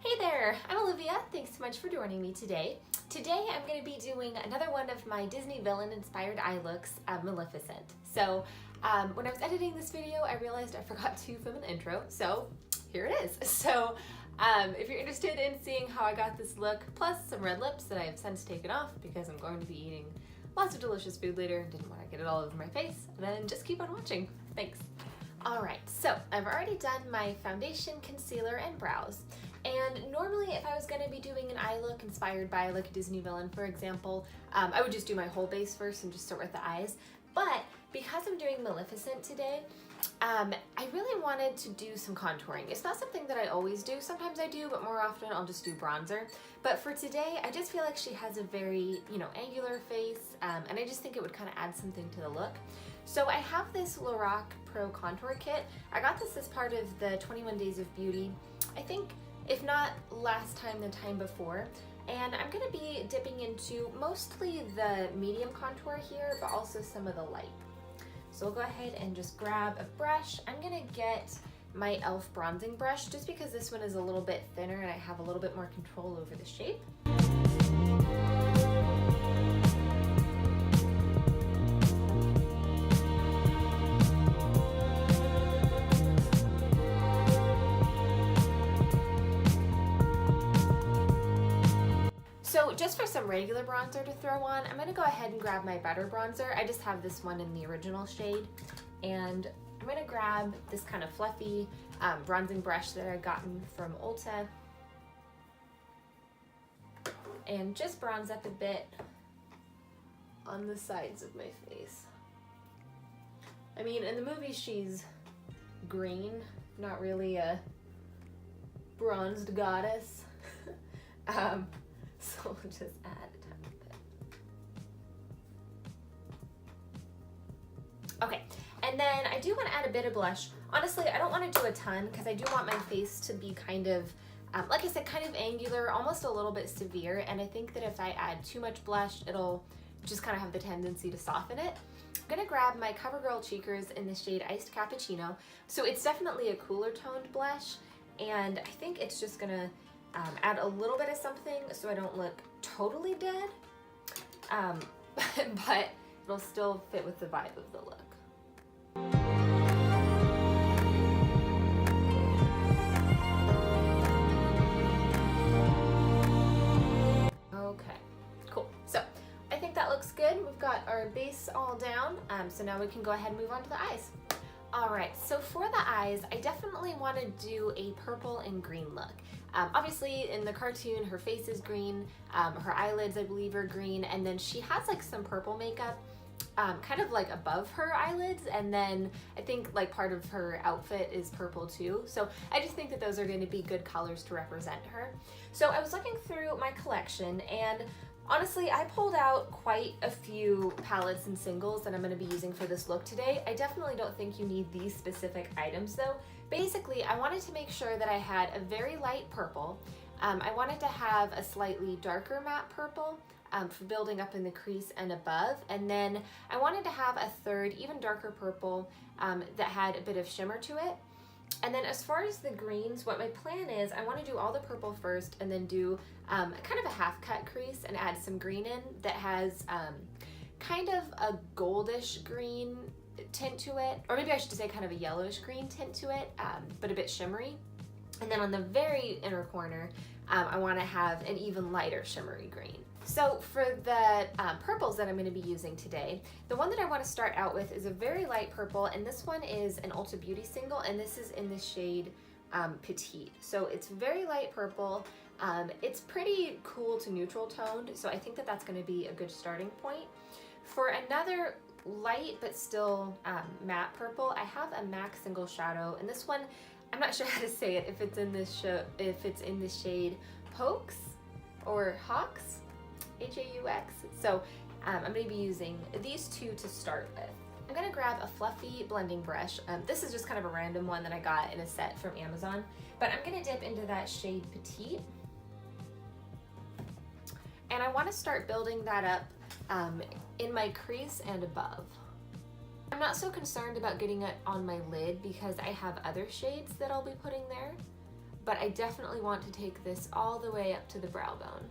Hey there, I'm Olivia. Thanks so much for joining me today. Today I'm going to be doing another one of my Disney villain inspired eye looks of Maleficent. So when I was editing this video, I realized I forgot to film an intro, so here it is. So if you're interested in seeing how I got this look, plus some red lips that I have since taken off because I'm going to be eating lots of delicious food later and didn't want to get it all over my face, then just keep on watching. Thanks. Alright, so I've already done my foundation, concealer, and brows. And normally if I was going to be doing an eye look inspired by like a Disney villain, for example, I would just do my whole base first and just start with the eyes. But because I'm doing Maleficent today, I really wanted to do some contouring. It's not something that I always do. Sometimes I do, but more often I'll just do bronzer. But for today, I just feel like she has a very, angular face, and I just think it would kind of add something to the look. So I have this Lorac Pro Contour Kit. I got this as part of the 21 Days of Beauty, I think, if not last time, the time before. And I'm going to be dipping into mostly the medium contour here, but also some of the light. So we'll go ahead and just grab a brush. I'm going to get my e.l.f. bronzing brush just because this one is a little bit thinner and I have a little bit more control over the shape. So just for some regular bronzer to throw on, I'm going to go ahead and grab my Better bronzer. I just have this one in the original shade. And I'm going to grab this kind of fluffy bronzing brush that I've gotten from Ulta. And just bronze up a bit on the sides of my face. I mean, in the movie she's green, not really a bronzed goddess. So we'll just add a tiny bit. Okay, and then I do want to add a bit of blush. Honestly, I don't want to do a ton because I do want my face to be kind of, like I said, kind of angular, almost a little bit severe. And I think that if I add too much blush, it'll just kind of have the tendency to soften it. I'm going to grab my Covergirl Cheekers in the shade Iced Cappuccino. So it's definitely a cooler toned blush, and I think it's just going to add a little bit of something so I don't look totally dead, but it'll still fit with the vibe of the look. Okay, cool. So I think that looks good. We've got our base all down, so now we can go ahead and move on to the eyes. Alright, so for the eyes, I definitely want to do a purple and green look. Obviously in the cartoon her face is green, her eyelids I believe are green, and then she has like some purple makeup kind of like above her eyelids, and then I think like part of her outfit is purple too. So I just think that those are going to be good colors to represent her. So I was looking through my collection, and honestly, I pulled out quite a few palettes and singles that I'm going to be using for this look today. I definitely don't think you need these specific items though. Basically, I wanted to make sure that I had a very light purple. I wanted to have a slightly darker matte purple for building up in the crease and above. And then I wanted to have a third, even darker purple that had a bit of shimmer to it. And then as far as the greens, what my plan is, I want to do all the purple first and then do kind of a half cut crease and add some green in that has kind of a goldish green tint to it, or maybe I should say kind of a yellowish green tint to it, but a bit shimmery. And then on the very inner corner, I want to have an even lighter shimmery green. So for the purples that I'm going to be using today, the one that I want to start out with is a very light purple, and this one is an Ulta Beauty single, and this is in the shade Petite. So it's very light purple. It's pretty cool to neutral toned, so I think that that's going to be a good starting point. For another light but still matte purple, I have a MAC single shadow, and this one, I'm not sure how to say it, if it's in the shade Haux or Haux, H-A-U-X. So I'm going to be using these two to start with. I'm going to grab a fluffy blending brush. This is just kind of a random one that I got in a set from Amazon, but I'm going to dip into that shade Petite. And I want to start building that up in my crease and above. I'm not so concerned about getting it on my lid because I have other shades that I'll be putting there. but I definitely want to take this all the way up to the brow bone.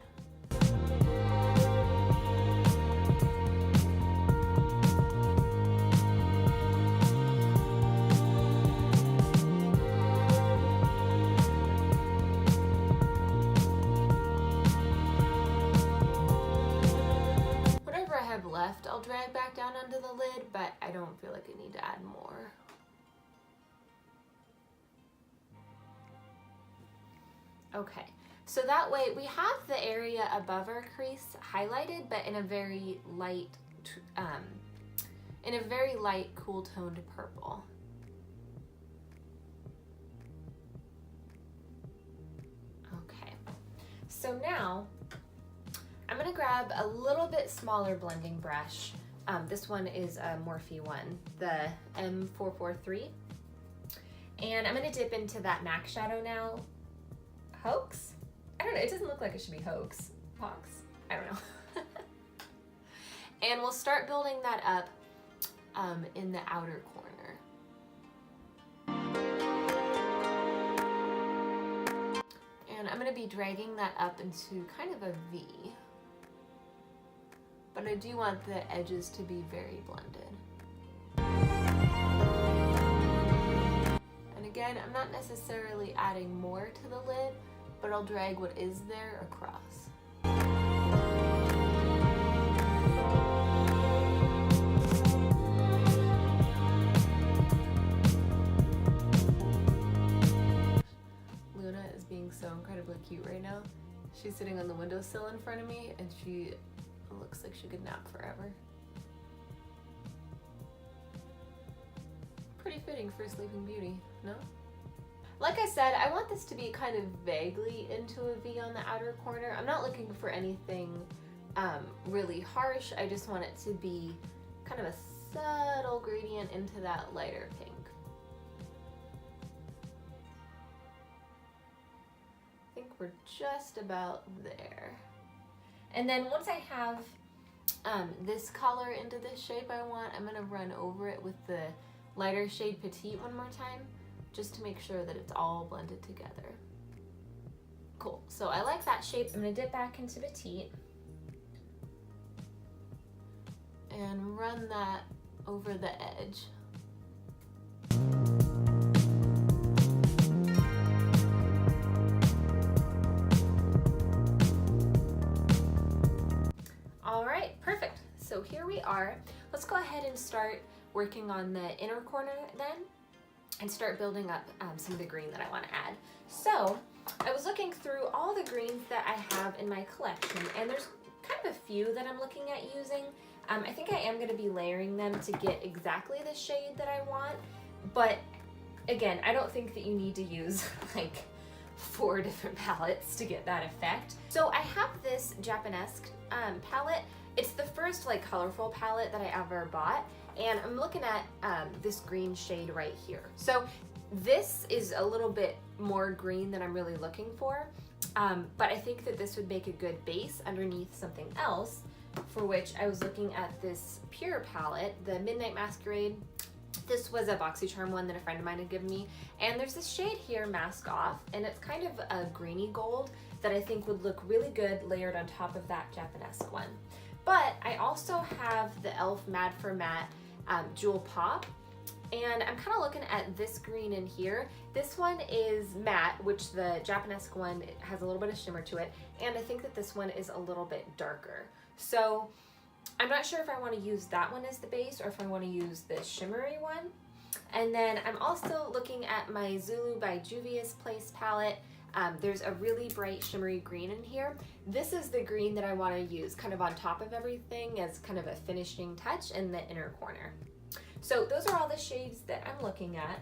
Whatever I have left, I'll drag back down onto the lid, but I don't feel like I need to add more. Okay, so that way we have the area above our crease highlighted, but in a very light, cool toned purple. Okay, so now I'm gonna grab a little bit smaller blending brush. This one is a Morphe one, the M443, and I'm gonna dip into that MAC shadow now. Haux? I don't know, it doesn't look like it should be Haux. Haux? I don't know. And we'll start building that up in the outer corner. And I'm gonna be dragging that up into kind of a V. But I do want the edges to be very blended. And again, I'm not necessarily adding more to the lid, but I'll drag what is there across. Luna is being so incredibly cute right now. She's sitting on the windowsill in front of me and she looks like she could nap forever. Pretty fitting for Sleeping Beauty, no? Like I said, I want this to be kind of vaguely into a V on the outer corner. I'm not looking for anything really harsh. I just want it to be kind of a subtle gradient into that lighter pink. I think we're just about there. And then once I have this color into this shape I want, I'm gonna run over it with the lighter shade Petite one more time, just to make sure that it's all blended together. Cool, so I like that shape. I'm gonna dip back into Petite and run that over the edge. All right, perfect. So here we are. Let's go ahead and start working on the inner corner then, and start building up some of the green that I want to add. So I was looking through all the greens that I have in my collection, and there's kind of a few that I'm looking at using. I think I am going to be layering them to get exactly the shade that I want, but again, I don't think that you need to use like 4 different palettes to get that effect. So I have this Japonesque palette. It's the first like colorful palette that I ever bought, and I'm looking at this green shade right here. So this is a little bit more green than I'm really looking for, but I think that this would make a good base underneath something else, for which I was looking at this Pure palette, the Midnight Masquerade. This was a BoxyCharm one that a friend of mine had given me, and there's this shade here, Mask Off, and it's kind of a greeny gold that I think would look really good layered on top of that Japonesque one. But I also have the e.l.f. Mad for Matte Jewel Pop, and I'm kind of looking at this green in here. This one is matte, which the Japonesque one has a little bit of shimmer to it, and I think that this one is a little bit darker. So I'm not sure if I want to use that one as the base or if I want to use the shimmery one. And then I'm also looking at my Zulu by Juvia's Place palette. There's a really bright shimmery green in here. This is the green that I want to use kind of on top of everything as kind of a finishing touch in the inner corner. So those are all the shades that I'm looking at.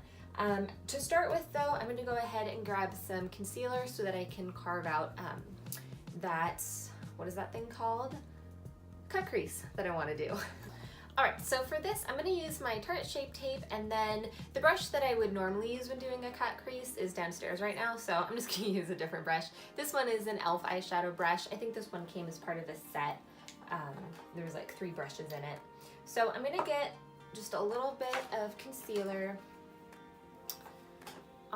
To start with though, I'm going to go ahead and grab some concealer so that I can carve out that, what is that thing called? Cut crease that I want to do. All right, so for this, I'm going to use my Tarte Shape Tape, and then the brush that I would normally use when doing a cut crease is downstairs right now, so I'm just going to use a different brush. This one is an e.l.f. eyeshadow brush. I think this one came as part of a set. There's like 3 brushes in it. So I'm going to get just a little bit of concealer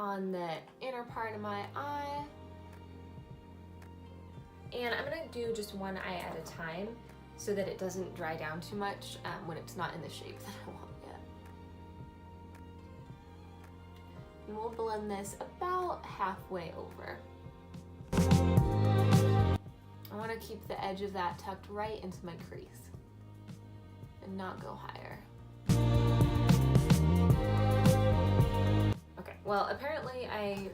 on the inner part of my eye. And I'm gonna do just one eye at a time so that it doesn't dry down too much when it's not in the shape that I want yet. And we'll blend this about halfway over. I want to keep the edge of that tucked right into my crease and not go higher. Okay, well apparently I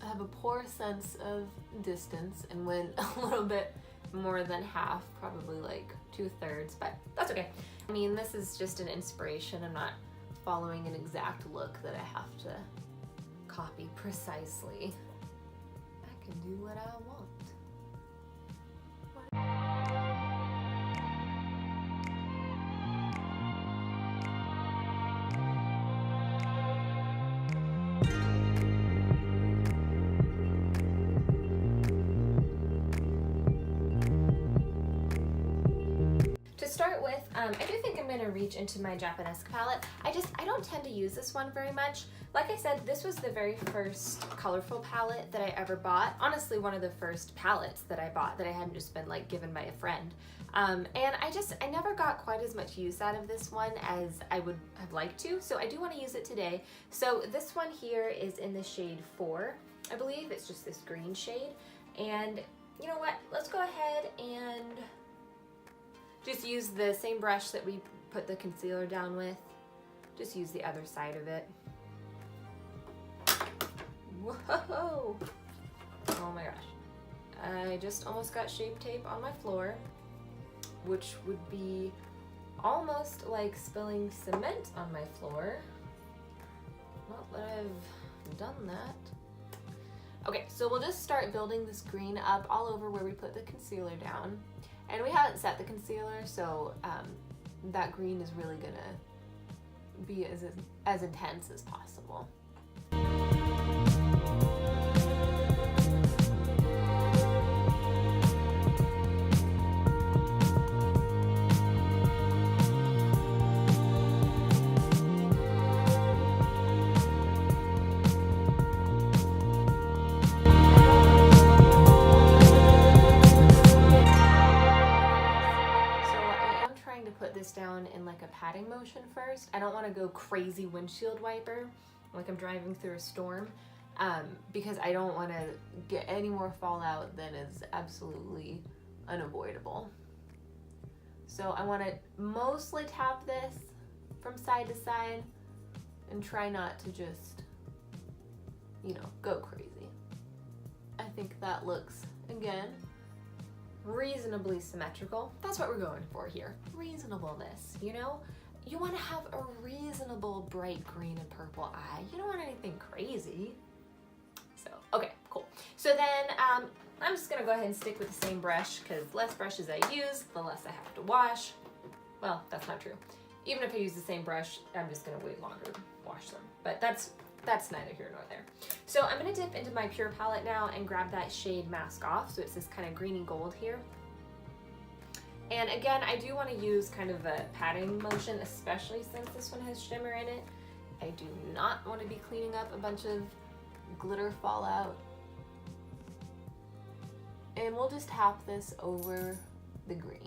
have a poor sense of distance and went a little bit more than half, probably like 2/3, but that's okay. I mean, this is just an inspiration. I'm not following an exact look that I have to copy precisely. I can do what I want. To start with, I do think I'm going to reach into my Japonesque palette. I don't tend to use this one very much. Like I said, this was the very first colorful palette that I ever bought. Honestly, one of the first palettes that I bought that I hadn't just been like given by a friend. And I never got quite as much use out of this one as I would have liked to, so I do want to use it today. So this one here is in the shade 4, I believe. It's just this green shade. And you know what? Let's go ahead and just use the same brush that we put the concealer down with. Just use the other side of it. Whoa! Oh my gosh. I just almost got Shape Tape on my floor, which would be almost like spilling cement on my floor. Not that I've done that. Okay, so we'll just start building this green up all over where we put the concealer down. And we haven't set the concealer, so that green is really gonna be as intense as possible. Down in like a patting motion first. I don't want to go crazy windshield wiper like I'm driving through a storm because I don't want to get any more fallout than is absolutely unavoidable. So I want to mostly tap this from side to side and try not to just, you know, go crazy. I think that looks, again, reasonably symmetrical. That's what we're going for here. Reasonableness, you know? You want to have a reasonable bright green and purple eye. You don't want anything crazy. So, okay, cool. So then I'm just going to go ahead and stick with the same brush because less brushes I use, the less I have to wash. Well, that's not true. Even if I use the same brush, I'm just going to wait longer to wash them. But that's neither here nor there. So I'm going to dip into my Pure palette now and grab that shade Mask Off. So it's this kind of greeny gold here. And again, I do want to use kind of a patting motion, especially since this one has shimmer in it. I do not want to be cleaning up a bunch of glitter fallout. And we'll just tap this over the green.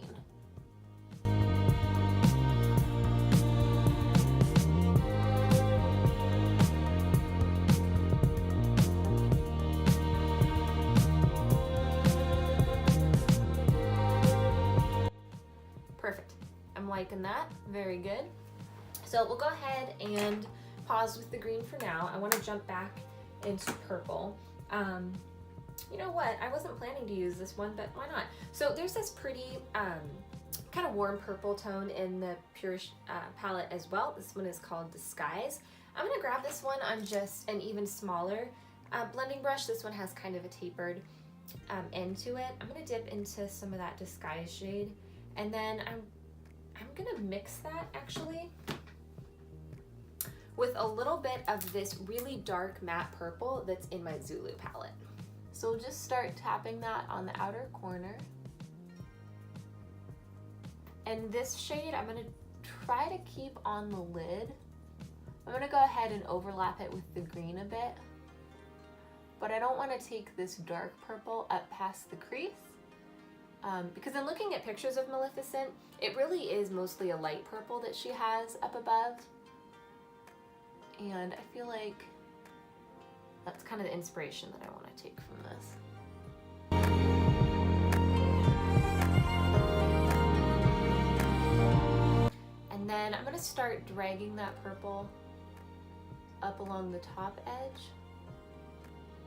Perfect. I'm liking that. Very good. So we'll go ahead and pause with the green for now. I want to jump back into purple. You know what? I wasn't planning to use this one, but why not? So there's this pretty kind of warm purple tone in the Pure palette as well. This one is called Disguise. I'm going to grab this one on just an even smaller blending brush. This one has kind of a tapered end to it. I'm going to dip into some of that Disguise shade, and then I'm going to mix that actually with a little bit of this really dark matte purple that's in my Zulu palette. So we'll just start tapping that on the outer corner. And this shade I'm going to try to keep on the lid. I'm going to go ahead and overlap it with the green a bit but I don't want to take this dark purple up past the crease. Because in looking at pictures of Maleficent, it really is mostly a light purple that she has up above. And I feel like that's kind of the inspiration that I want to take from this. And then I'm going to start dragging that purple up along the top edge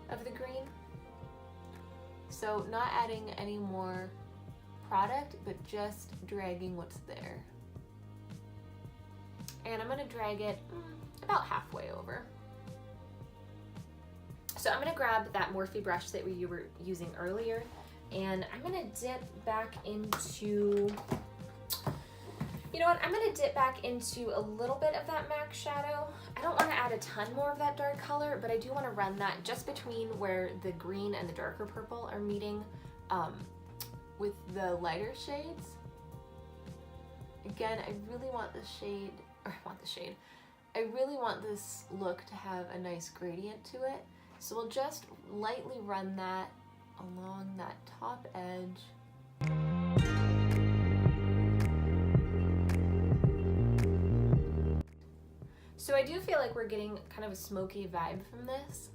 of the green. So not adding any more product, but just dragging what's there. And I'm going to drag it about halfway over. So I'm going to grab that Morphe brush that we were using earlier, and I'm going to dip back into, you know what, I'm going to dip back into a little bit of that MAC shadow. I don't want to add a ton more of that dark color, but I do want to run that just between where the green and the darker purple are meeting with the lighter shades. Again, I really want I really want this look to have a nice gradient to it. So we'll just lightly run that along that top edge. So I do feel like we're getting kind of a smoky vibe from this,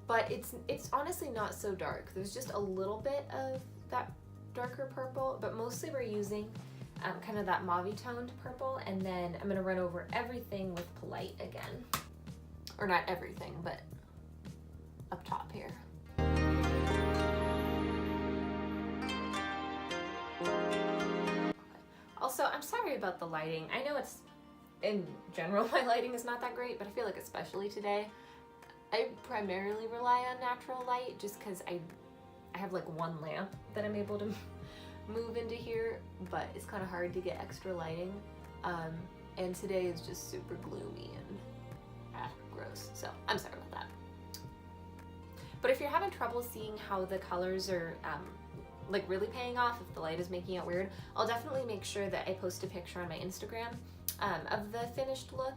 but it's honestly not so dark. There's just a little bit of that darker purple, but mostly we're using kind of that mauve toned purple, and then I'm gonna run over everything with Polite again. Or not everything, but up top here. Also, I'm sorry about the lighting. I know it's, in general, my lighting is not that great, but I feel like especially today, I primarily rely on natural light just because I have like one lamp that I'm able to move into here, but it's kind of hard to get extra lighting. And today is just super gloomy and gross, so I'm sorry about that. But if you're having trouble seeing how the colors are like really paying off, if the light is making it weird, I'll definitely make sure that I post a picture on my Instagram of the finished look,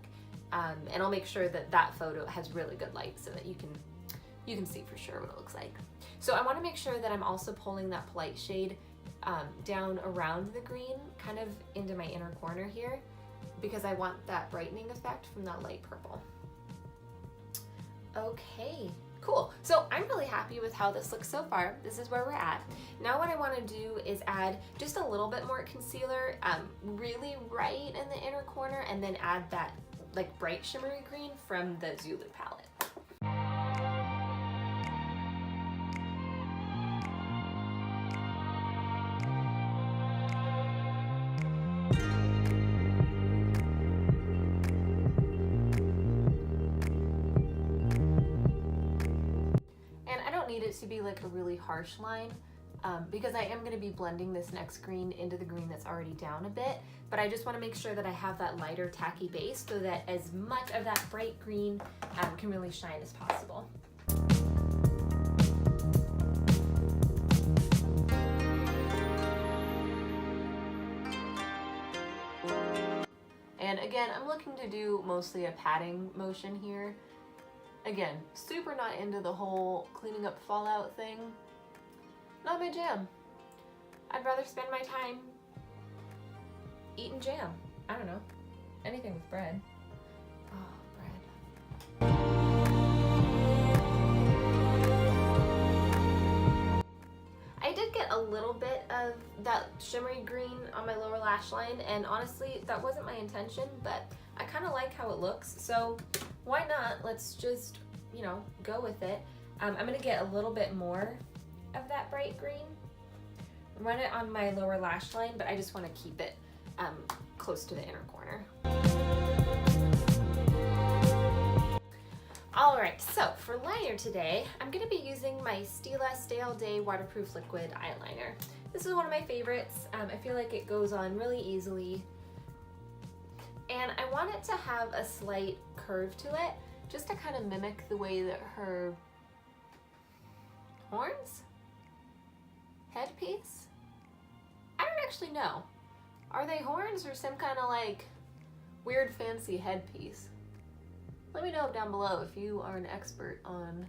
and I'll make sure that that photo has really good light so that you can see for sure what it looks like. So I want to make sure that I'm also pulling that Polite shade down around the green, kind of into my inner corner here, because I want that brightening effect from that light purple. Okay, cool. So I'm really happy with how this looks so far. This is where we're at. Now what I want to do is add just a little bit more concealer, really right in the inner corner, and then add that like bright shimmery green from the Zulu palette. It to be like a really harsh line because I am going to be blending this next green into the green that's already down a bit, but I just want to make sure that I have that lighter tacky base so that as much of that bright green can really shine as possible. And again, I'm looking to do mostly a patting motion here. Again, super not into the whole cleaning up fallout thing. Not my jam. I'd rather spend my time eating jam. I don't know. Anything with bread. Oh, bread. I did get a little bit of that shimmery green on my lower lash line, and honestly, that wasn't my intention, but I kind of like how it looks, so why not? Let's just, you know, go with it. I'm gonna get a little bit more of that bright green, run it on my lower lash line, but I just want to keep it close to the inner corner. Alright, so for liner today, I'm going to be using my Stila Stay All Day Waterproof Liquid Eyeliner. This is one of my favorites. I feel like it goes on really easily. And I want it to have a slight curve to it, just to kind of mimic the way that her horns? Headpiece? I don't actually know. Are they horns or some kind of like weird fancy headpiece? Let me know down below if you are an expert on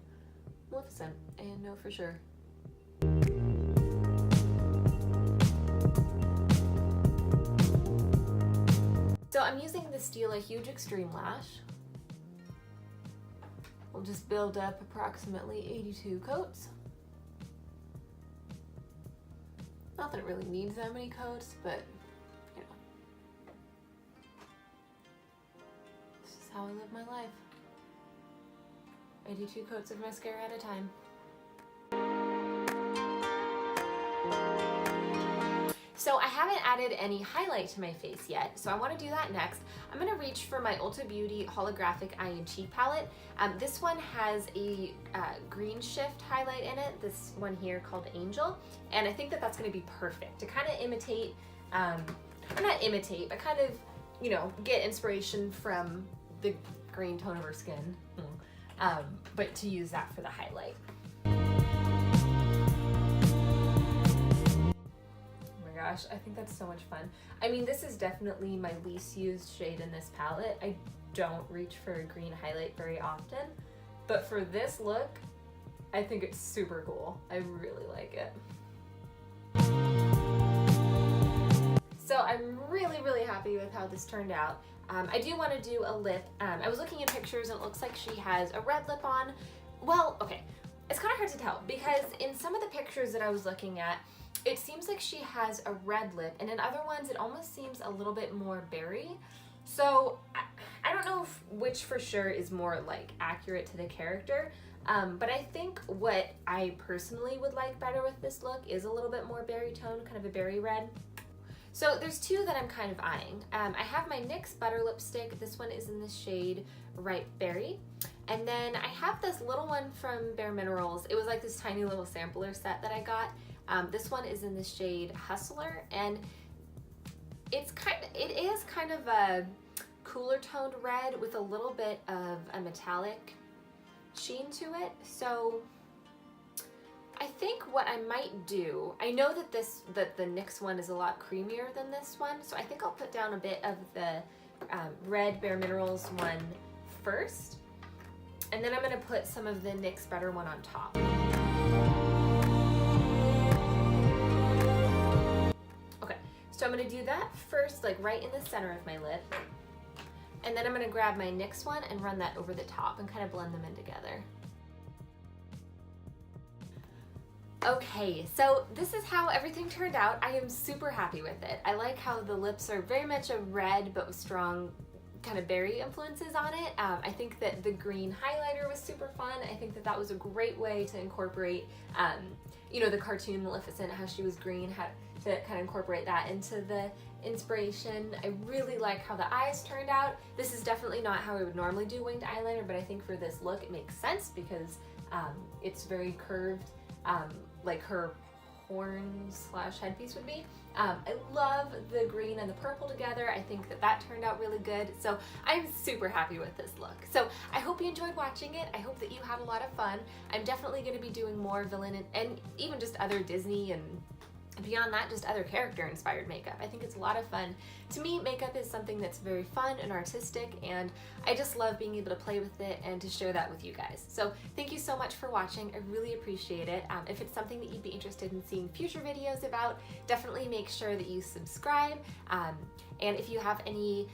Maleficent, I know for sure. So I'm using the Stila Huge Extreme Lash. We'll just build up approximately 82 coats. Not that it really needs that many coats, but you know, this is how I live my life. 82 coats of mascara at a time. So I haven't added any highlight to my face yet, so I want to do that next. I'm going to reach for my Ulta Beauty Holographic Eye and Cheek Palette. This one has a green shift highlight in it, this one here called Angel, and I think that that's going to be perfect to kind of imitate, or not imitate, but kind of, you know, get inspiration from the green tone of her skin, but to use that for the highlight. Gosh, I think that's so much fun. I mean, this is definitely my least used shade in this palette. I don't reach for a green highlight very often, but for this look, I think it's super cool. I really like it. So I'm really happy with how this turned out. I do want to do a lip. I was looking at pictures and it looks like she has a red lip on. Well, okay, it's kind of hard to tell because in some of the pictures that I was looking at, it seems like she has a red lip, and in other ones it almost seems a little bit more berry. So I don't know which for sure is more like accurate to the character, but I think what I personally would like better with this look is a little bit more berry tone, kind of a berry red. So there's two that I'm kind of eyeing. I have my NYX Butter Lipstick. This one is in the shade Ripe Berry. And then I have this little one from Bare Minerals. It was like this tiny little sampler set that I got. This one is in the shade Hustler, and it is kind of a cooler toned red with a little bit of a metallic sheen to it. So I think what I might do, I know that the NYX one is a lot creamier than this one, so I think I'll put down a bit of the red Bare Minerals one first, and then I'm going to put some of the NYX Better one on top. So I'm going to do that first, like right in the center of my lip, and then I'm going to grab my NYX one and run that over the top and kind of blend them in together. Okay, so this is how everything turned out. I am super happy with it. I like how the lips are very much a red but with strong kind of berry influences on it. I think that the green highlighter was super fun. I think that that was a great way to incorporate, you know, the cartoon Maleficent, how she was green, how to kind of incorporate that into the inspiration. I really like how the eyes turned out. This is definitely not how I would normally do winged eyeliner, but I think for this look it makes sense because it's very curved, like her horn/headpiece would be. I love the green and the purple together. I think that that turned out really good. So I'm super happy with this look. So I hope you enjoyed watching it. I hope that you had a lot of fun. I'm definitely going to be doing more villain and even just other Disney and beyond that, just other character inspired makeup. I think it's a lot of fun. To me, makeup is something that's very fun and artistic, and I just love being able to play with it and to share that with you guys. So thank you so much for watching. I really appreciate it. If it's something that you'd be interested in seeing future videos about, definitely make sure that you subscribe. And if you have any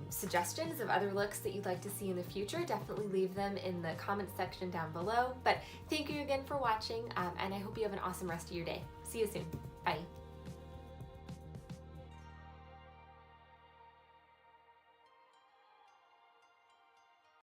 suggestions of other looks that you'd like to see in the future, definitely leave them in the comments section down below. But thank you again for watching, and I hope you have an awesome rest of your day. See you soon. Bye.